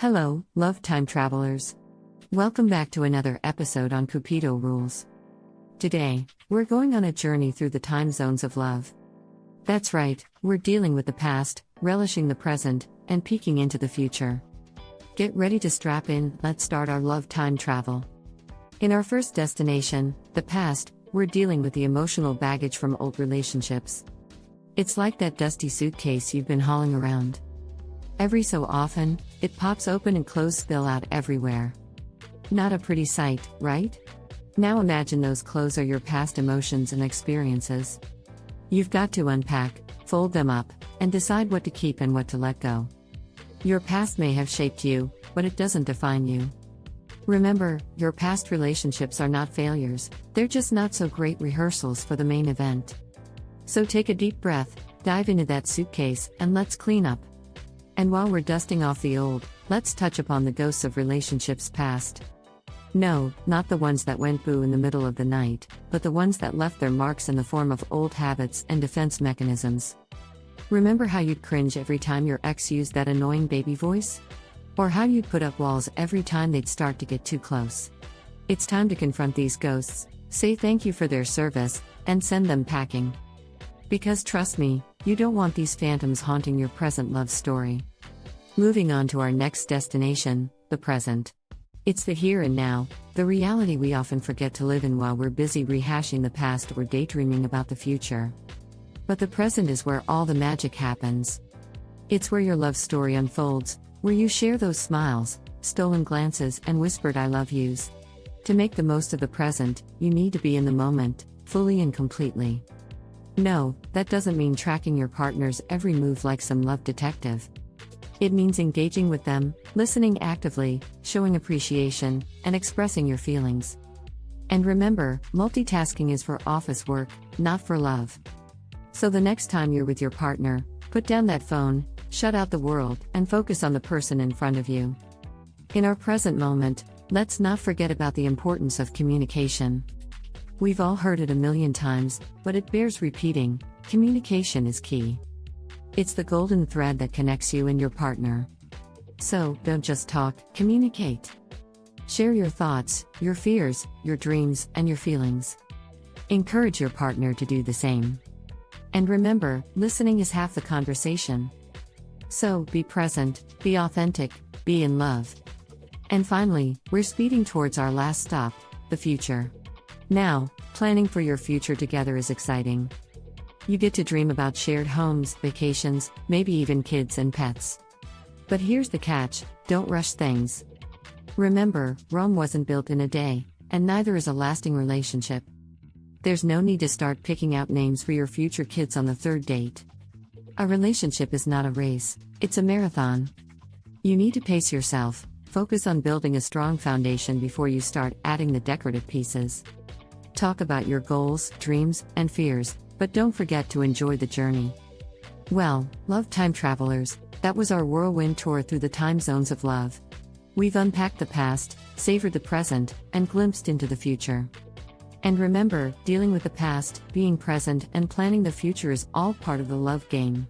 Hello, love time travelers. Welcome back to another episode on CupidoRules. Today, we're going on a journey through the time zones of love. That's right, we're dealing with the past, relishing the present, and peeking into the future. Get ready to strap in, let's start our love time travel. In our first destination, the past, we're dealing with the emotional baggage from old relationships. It's like that dusty suitcase you've been hauling around. Every so often, it pops open and clothes spill out everywhere. Not a pretty sight, right? Now imagine those clothes are your past emotions and experiences. You've got to unpack, fold them up, and decide what to keep and what to let go. Your past may have shaped you, but it doesn't define you. Remember, your past relationships are not failures, they're just not so great rehearsals for the main event. So take a deep breath, dive into that suitcase, and let's clean up. And while we're dusting off the old, let's touch upon the ghosts of relationships past. No, not the ones that went boo in the middle of the night, but the ones that left their marks in the form of old habits and defense mechanisms. Remember how you'd cringe every time your ex used that annoying baby voice? Or how you'd put up walls every time they'd start to get too close? It's time to confront these ghosts, say thank you for their service, and send them packing. Because trust me, you don't want these phantoms haunting your present love story. Moving on to our next destination, the present. It's the here and now, the reality we often forget to live in while we're busy rehashing the past or daydreaming about the future. But the present is where all the magic happens. It's where your love story unfolds, where you share those smiles, stolen glances, and whispered I love yous. To make the most of the present, you need to be in the moment, fully and completely. No, that doesn't mean tracking your partner's every move like some love detective. It means engaging with them, listening actively, showing appreciation, and expressing your feelings. And remember, multitasking is for office work, not for love. So the next time you're with your partner, put down that phone, shut out the world, and focus on the person in front of you. In our present moment, let's not forget about the importance of communication. We've all heard it a million times, but it bears repeating, communication is key. It's the golden thread that connects you and your partner. So, don't just talk, communicate. Share your thoughts, your fears, your dreams, and your feelings. Encourage your partner to do the same. And remember, listening is half the conversation. So, be present, be authentic, be in love. And finally, we're speeding towards our last stop, the future. Now, planning for your future together is exciting. You get to dream about shared homes, vacations, maybe even kids and pets. But here's the catch, don't rush things. Remember, Rome wasn't built in a day, and neither is a lasting relationship. There's no need to start picking out names for your future kids on the third date. A relationship is not a race, it's a marathon. You need to pace yourself, focus on building a strong foundation before you start adding the decorative pieces. Talk about your goals, dreams, and fears, but don't forget to enjoy the journey. Well, love time travelers, that was our whirlwind tour through the time zones of love. We've unpacked the past, savored the present, and glimpsed into the future. And remember, dealing with the past, being present, and planning the future is all part of the love game.